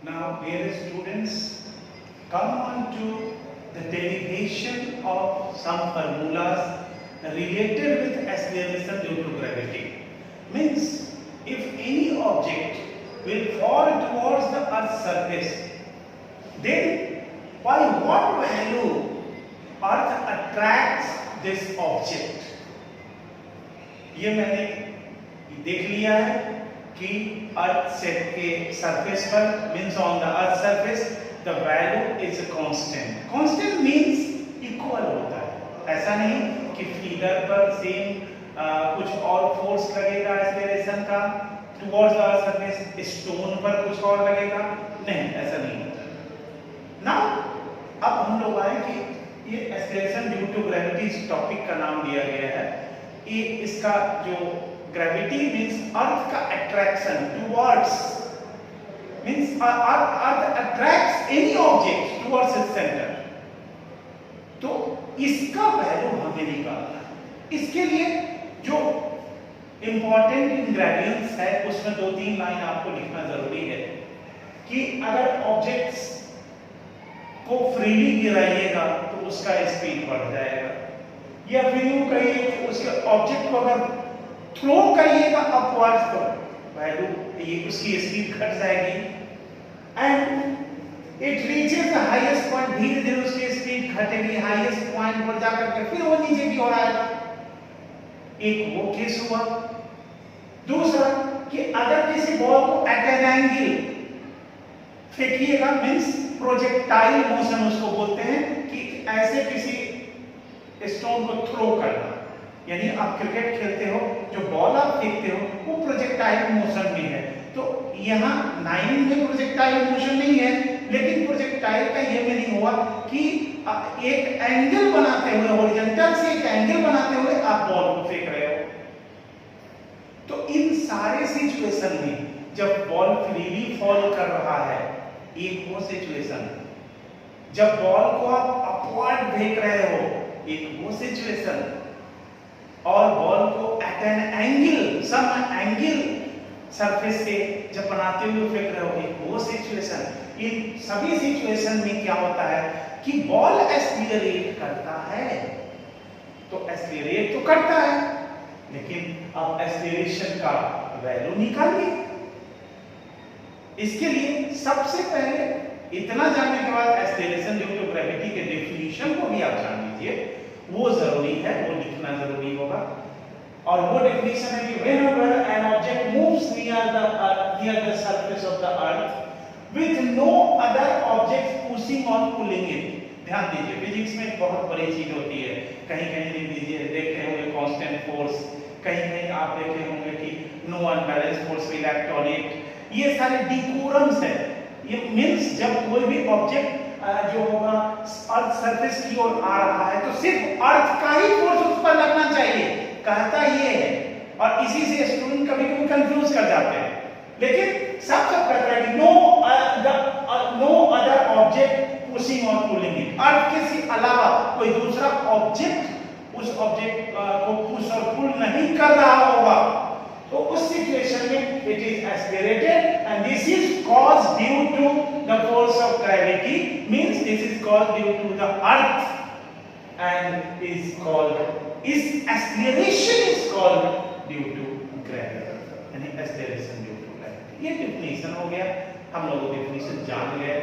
Now, dear students, come on to the derivation of some formulas related with acceleration due to gravity. Means, if any object will fall towards the Earth's surface, then by what value Earth attracts this object? ये मैंने देख लिया है कि अर्थ set के surface पर means on the earth surface the value is constant. Constant means equal होता है. ऐसा नहीं कि फीडर पर सेम कुछ और फोर्स लगेगा एक्सेलरेशन का towards the earth surface, stone पर कुछ और लगेगा, नहीं, ऐसा नहीं होता. नाउ अब हम लोग आए कि ये एक्सेलरेशन ड्यू टू ग्रेविटी इस टॉपिक का नाम दिया गया है. ये इसका जो ग्रेविटी मींस अर्थ का अट्रैक्शन टुवर्ड्स मींस अर्थ attracts any object towards its centre. तो इसका वैल्यू हमें निकालना है. इसके लिए जो इंपॉर्टेंट इंग्रेडिएंट्स है उसमें 2-3 लाइन आपको लिखना जरूरी है कि अगर ऑब्जेक्ट्स को फ्रीली गिराइएगा तो उसका स्पीड बढ़ जाएगा, या फिर यूं कहिए कि उसके ऑब्जेक्ट को अगर थ्रो करिएगा अपवर्ड्स तो वैल्यू ये उसकी स्पीड घट जाएगी. And it reaches the highest point, धीरे धीरे उसकी स्पीड घटेगी, हाईएस्ट पॉइंट पर जाकर के फिर वो नीचे की ओर आएगा. एक वो केस हुआ. दूसरा कि अगर किसी बॉल को एट एन एंगल फेंकिएगा मींस प्रोजेक्टाइल मोशन उसको बोलते हैं कि ऐसे किसी स्टोन को थ्रो करना, यानी आप क्रिकेट खेलते हो, जो बॉल आप फेंकते हो वो प्रोजेक्टाइल मोशन में है. तो यहाँ 9 में प्रोजेक्टाइल मोशन नहीं है, लेकिन प्रोजेक्टाइल का ये मीनिंग हुआ कि एक एंगल बनाते हुए, हॉरिजॉन्टल से एक एंगल बनाते हुए आप बॉल को फेंक रहे हो. तो इन सारे सिचुएशन में जब बॉल फ्रीली फॉल कर रहा है, एक वो सिचुएशन, जब बॉल को आप अपवर्ड फेंक रहे हो एक वो सिचुएशन, और बॉल को at an angle some angle surface से जब बनाते हुए फेंक रहे हो एक वो सिचुएशन. इन सभी सिचुएशन में क्या होता है कि बॉल एक्सीलरेट करता है. तो एक्सीलरेट तो करता है, लेकिन अब एक्सीलरेशन का वैल्यू निकालिए. इसके लिए सबसे पहले इतना जानने के बाद एक्सेलरेशन ड्यू टू ग्रेविटी के डेफिनेशन को भी आप जान लीजिए, वो जरूरी है, वो लिखना जरूरी होगा. और वो डेफिनेशन है कि whenever an object moves near the surface of the earth with no other objects pushing or pulling it. ध्यान दीजिए, फिजिक्स में एक बहुत बड़ी चीज होती है. कहीं कहीं देख लीजिए, देख रहे होंगे कांस्टेंट फोर्स, कहीं कहीं आप देख रहे होंगे कि no unbalance force will act on it. ये सारे डिकोरम्स है. ये मींस जब कोई भी ऑब्जेक्ट जो होगा अर्थ सरफेस की ओर आ रहा है तो सिर्फ अर्थ का ही फोर्स उस पर लगना चाहिए, कहता ये है. और इसी से स्टूडेंट कभी कभी कंफ्यूज कर जाते हैं. लेकिन सब कहता है कि नो अदर ऑब्जेक्ट पुशिंग और पुलिंग इट. अर्थ के से अलावा कोई दूसरा ऑब्जेक्ट उस ऑब्जेक्ट को पुश और पुल नहीं कर रहा होगा, तो उस सिचुएशन में it is accelerated and this is caused due to the force of gravity. Means this is caused due to the earth and is called इस acceleration is called due to gravity, यानी acceleration due to gravity. ये definition हो गया. हम लोग definition जान गए,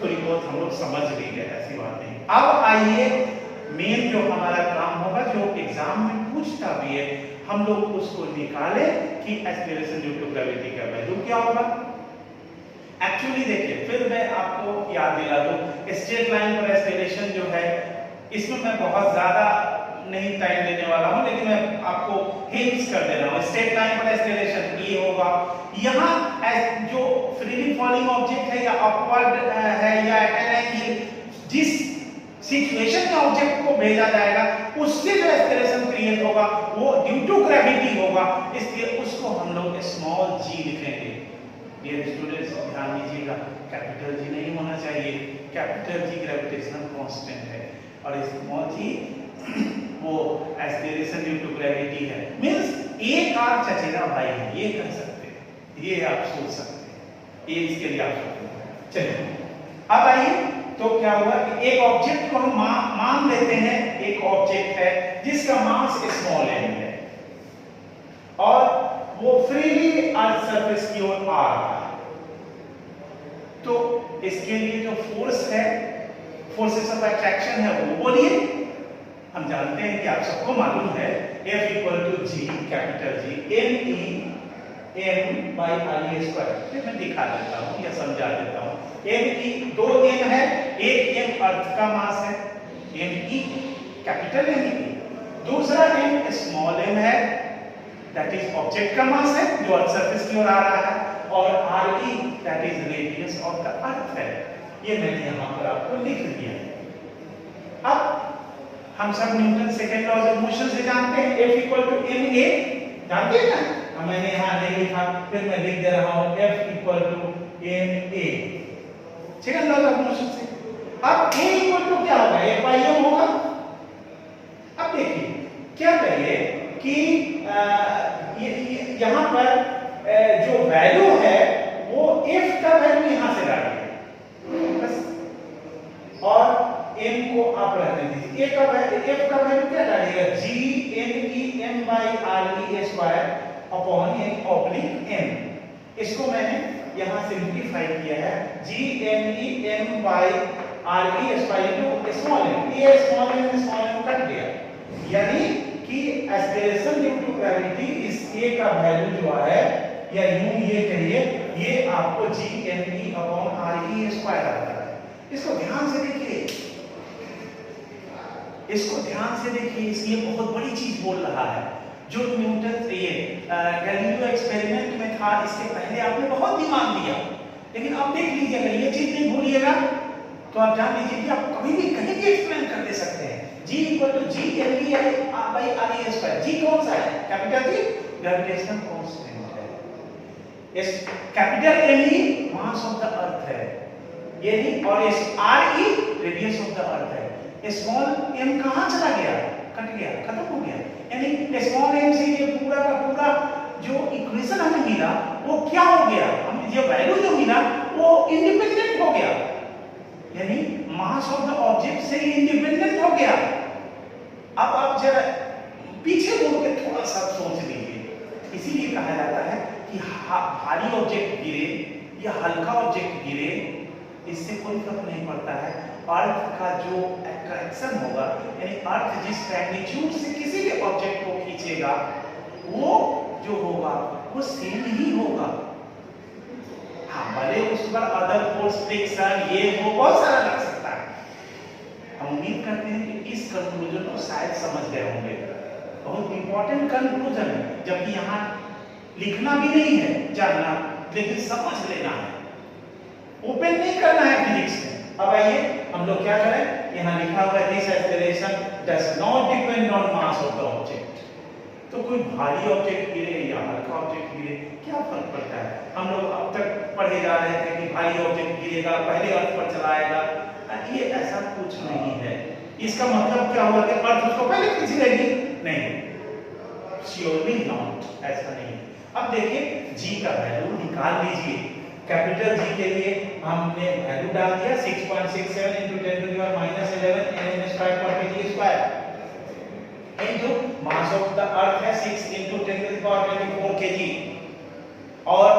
थोड़ी बहुत हम लोग समझ भी गए, ऐसी बात नहीं. अब आइए मेन जो हमारा काम होगा, जो एग्जाम में पूछता भी है, हम लोग उसको निकाले कि एक्सेलरेशन ड्यू टू ग्रेविटी का वैल्यू क्या होगा. एक्चुअली देखिए, फिर मैं आपको याद दिला दूं, स्ट्रेट लाइन पर एक्सेलरेशन जो है इसमें मैं बहुत ज्यादा नहीं टाइम देने वाला हूं, लेकिन मैं आपको हिंट्स कर दे रहा हूं. स्ट्रेट लाइन पर एक्सेलरेशन ये होगा. यहां जो फ्रीली फॉलिंग ऑब्जेक्ट है या अपवर्ड है या एट एन एंगल, जिस सिचुएशन में ऑब्जेक्ट को भेजा जाएगा उससे जो एक्सेलरेशन क्रिएट होगा वो ड्यू टू ग्रेविटी होगा. इसलिए उसको हम लोग स्मॉल जी लिखेंगे. डियर स्टूडेंट्स, ध्यान दीजिएगा, कैपिटल जी नहीं होना चाहिए. कैपिटल जी ग्रेविटेशनल कांस्टेंट है और स्मॉल जी वो एक्सेलरेशन ड्यू टू ग्रेविटी है. मींस एक आर चचेरा भाई है, ये कह सकते हैं, ये आप सोच सकते हैं. ये इसके लिए आप चलिए अब आइए, तो क्या हुआ कि एक ऑब्जेक्ट को हम मान लेते हैं, एक ऑब्जेक्ट है जिसका मास स्मॉल m है और वो फ्रीली अर्थ सरफेस की ओर आ रहा है। तो इसके लिए जो फोर्स है, फोर्सेस ऑफ अट्रैक्शन है, वो बोलिए। हम जानते हैं कि आप सबको मालूम है F equal to G, capital G, M by RE square. मैं दिखा देता हूँ या समझा देता हूँ। M दो M है, एक M अर्थ का मास है, M कैपिटल M, दूसरा M स्मॉल m है, दैट इज ऑब्जेक्ट का मास है जो अर्थ सरफेस की ओर आ रहा है, और RE that is radius of the earth है। ये मैंने यहाँ पर आपको लिख दिया है। अब हम सब Newton second law of motion से जानते हैं F इक्वल टू ma, जानते हैं ना? मैंने यहाँ नहीं लिखा, फिर मैं लिख दे रहा हूँ F equal to ma, second law of motion से। अब a इक्वल टू क्या होगा? F बाई m होगा। अब देखिए क्या करिए कि यहाँ पर जो वैल्यू है वो F का वैल्यू यहाँ से डालिए बस, और m को आप रहने दीजिए। F का वैल्यू क्या डालिएगा? G m by RE square upon n oblique m। इसको मैंने यहाँ सिंप्लीफाई किया है, G m by RE square to small m, ये स्मॉल m कट गया, यानी कि एक्सेलरेशन ड्यू टू ग्रेविटी इस a का वैल्यू जो है, या यूं ये कहिए, ये आपको G m upon RE square आता है। इसको ध्यान से देखिए, इसको ध्यान से देखिए, इसलिए बहुत बड़ी चीज बोल रहा है। जो न्यूटन ये गैलीलियो एक्सपेरिमेंट में था, इसके पहले आपने बहुत दिमाग दिया, लेकिन अब देख लीजिए, अगर ये चीज नहीं भूलिएगा तो आप जान लीजिए कि आप कभी भी कहीं भी एक्सप्लेन कर दे सकते हैं। G equal to G m by RE square. G कौन सा है? कैपिटल G ग्रेविटेशनल कांस्टेंट है। Is capital M mass of the earth है, ये नहीं, और is RE radius of the earth है। स्मॉल m कहां चला गया? कट गया, खत्म हो गया। यानी स्मॉल m से ये पूरा का पूरा जो इक्वेशन हमें मिला वो क्या हो गया? हमें ये वैल्यू जो मिला वो इंडिपेंडेंट हो गया, यानी मास ऑफ द ऑब्जेक्ट से इंडिपेंडेंट हो गया। अब आप जरा पीछे मुड़ के थोड़ा सा सोच लीजिए, इसीलिए कहा जाता है कि भारी ऑब्जेक्ट गिरे या हल्का ऑब्जेक्ट गिरे, इससे कोई फर्क नहीं पड़ता है। अर्थ का जो अट्रैक्शन होगा, यानी अर्थ जिस मैग्नीट्यूड से किसी भी ऑब्जेक्ट को खींचेगा, वो जो होगा वो सेम ही होगा। हाँ, भले उस पर अदर फोर्स, फ्रिक्शन, ये वो बहुत सारा लग सकता है। हम उम्मीद करते हैं कि इस कंक्लूजन को शायद समझ गए होंगे। बहुत इंपॉर्टेंट कंक्लूजन है, जबकि यहाँ लिखना भी नहीं है, जानना, लेकिन समझ लेना है, ओपन नहीं करना है फिजिक्स में। अब आइए हम लोग क्या करें, यहाँ लिखा हुआ है this acceleration does not depend on mass of the object. तो कोई भारी ऑब्जेक्ट गिरे या हल्का ऑब्जेक्ट गिरे, क्या फर्क पड़ता है? हम लोग अब तक पढ़े जा रहे थे कि भारी ऑब्जेक्ट गिरेगा पहले अर्थ पर चला आएगा, ये ऐसा कुछ नहीं है। इसका मतलब क्या हुआ कि अर्थ उसको पहले खींच लेगी? नहीं, श्योरली नॉट, ऐसा नहीं। अब देखिए G का वैल्यू निकाल लीजिए। कैपिटल G के लिए हमने वैल्यू डाल दिया 6.67 into 10 to the power minus 11 mm square per kg square into mass of the earth है 6 into 10 to the power 24 kg, और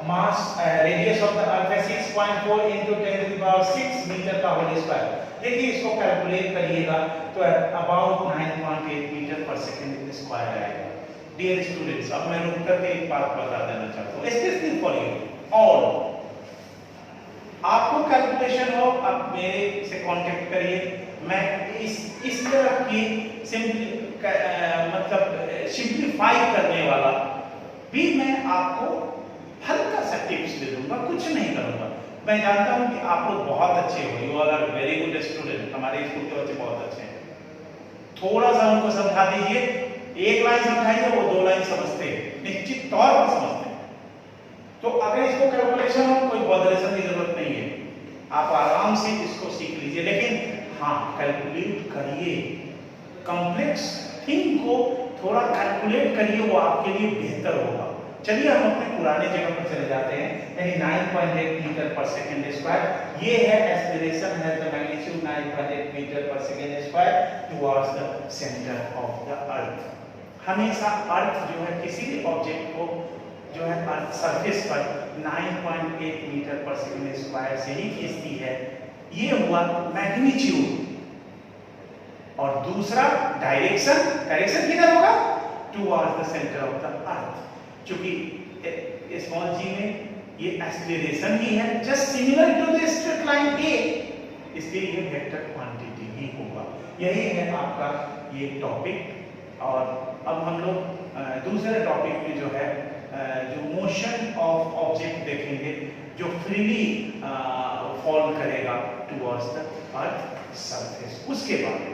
mass radius of the earth है 6.4 into 10 to the power 6 metre का whole square. देखिए इसको calculate करिएगा तो about 9.8 metre पर second square आएगा। डियर स्टूडेंट्स, अब मैं रुक करके एक बात बता देना चाहता हूँ, स्पेशली फॉर यू और आपको कैलकुलेशन हो आप मेरे से कांटेक्ट करिए। मैं इस तरह की सिंप्लीफाई करने वाला भी मैं आपको हल्का सा टिप्स दे दूंगा, कुछ नहीं करूंगा। मैं जानता हूं कि आप लोग बहुत अच्छे हो, you are very good student, हमारे स्कूल के बच्चे बहुत अच्छे हैं। थोड़ा सा उनको समझा दीजिए, एक लाइन समझाइए वो 2 लाइन समझते हैं, निश्चित तौर पर समझते हैं। तो अगर इसको कैलकुलेशन हो, कोई बॉदरेशन की जरूरत नहीं है, आप आराम से इसको सीख लीजिए। लेकिन हाँ, कैलकुलेट करिए, कॉम्प्लेक्स थिंग को थोड़ा कैलकुलेट करिए, वो आपके लिए बेहतर होगा। चलिए हम अपने पुराने जगह पर चले जाते हैं, यानी 9.8 मीटर पर सेकंड स्क्वायर। ये है एक्सेलरेशन है द मैग्नीट्यूड 9.8 मीटर पर second square towards the centre of the अर्थ। हमेशा अर्थ जो है किसी भी ऑब्जेक्ट को जो है अर्थ सरफेस पर 9.8 मीटर पर सेकंड स्क्वायर से ही खींचती है। ये हुआ मैग्नीट्यूड। और दूसरा डायरेक्शन, डायरेक्शन किधर होगा? Towards the centre of the earth. क्योंकि स्मॉल जी में ये एक्सेलरेशन ही है, just similar to the straight line a, इसलिए ये वेक्टर क्वांटिटी ही होगा। यही है आपका ये टॉपिक। और अब हम लोग दूसरे टॉपिक में जो है जो मोशन ऑफ ऑब्जेक्ट देखेंगे, जो फ्रीली फॉल करेगा टुवर्ड्स द अर्थ सरफेस, उसके बाद